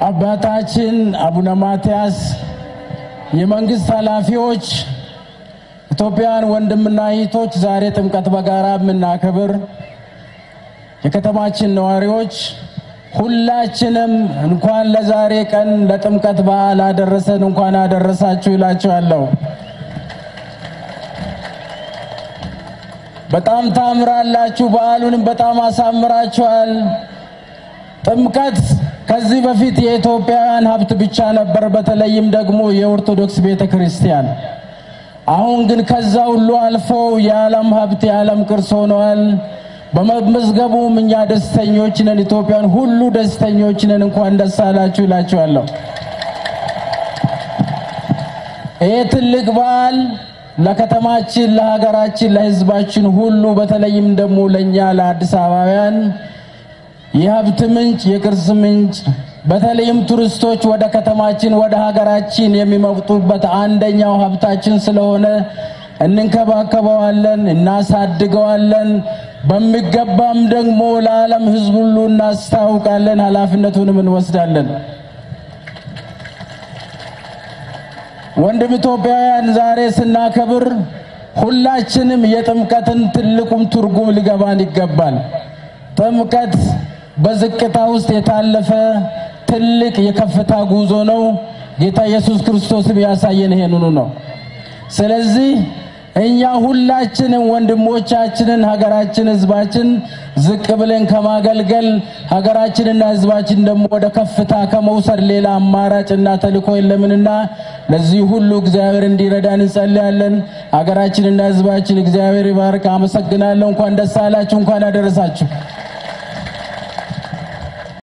አባታችን አቡነ ማትያስ የመንግስት ኃላፊዎች ኢትዮጵያን ወንድምና እህቶች ዛሬ ጥምቀት በጋራ የምናከብር የከተማችን ነዋሪዎች ሁላችንም እንኳን ለዛሬ ቀን ለጥምቀት በዓል አደረሰን እንኳን አደረሳችሁ ይላችኋለሁ። በጣም ታምራላችሁ በዓሉንም በጣም አሳምራችኋል። ጥምቀት ከዚህ በፊት የኢትዮጵያውያን ሀብት ብቻ ነበር በተለይም ደግሞ የኦርቶዶክስ ቤተክርስቲያን አሁን ግን ከዛ ሁሉ አልፎ የዓለም ሀብት የዓለም ቅርስ ሆኗል። በመዝገቡም እኛ ደስተኞች ነን ኢትዮጵያን ሁሉ ደስተኞች ነን እንኳን ደስ አላችሁ ይላችኋለሁ። ይሄ ትልቅ በዓል ለከተማችን ለሀገራችን ለህዝባችን ሁሉ በተለይም ደግሞ ለኛ ለአዲስ አበባውያን የሀብት ምንጭ የቅርስ ምንጭ በተለይም ቱሪስቶች ወደ ከተማችን ወደ ሀገራችን የሚመጡበት አንደኛው ሀብታችን ስለሆነ እንንከባከበዋለን እናሳድገዋለን በሚገባም ደግሞ ለዓለም ህዝብ ሁሉ እናስታውቃለን ኃላፊነቱንም እንወስዳለን። ወንድም ኢትዮጵያውያን ዛሬ ስናከብር ሁላችንም የጥምቀትን ትልቁም ትርጉም ሊገባን ይገባል። ጥምቀት በዝቅታ ውስጥ የታለፈ ትልቅ የከፍታ ጉዞ ነው። ጌታ ኢየሱስ ክርስቶስም ያሳየን ይሄንኑ ነው። ስለዚህ እኛ ሁላችንም ወንድሞቻችንን ሀገራችን ህዝባችን ዝቅ ብለን ከማገልገል ሀገራችንና ህዝባችን ደግሞ ወደ ከፍታ ከመውሰድ ሌላ አማራጭና ተልእኮ የለምንና ለዚህ ሁሉ እግዚአብሔር እንዲረዳን እንጸልያለን። ሀገራችንና ህዝባችን እግዚአብሔር ይባርክ። አመሰግናለሁ። እንኳን ደስ አላችሁ እንኳን አደረሳችሁ።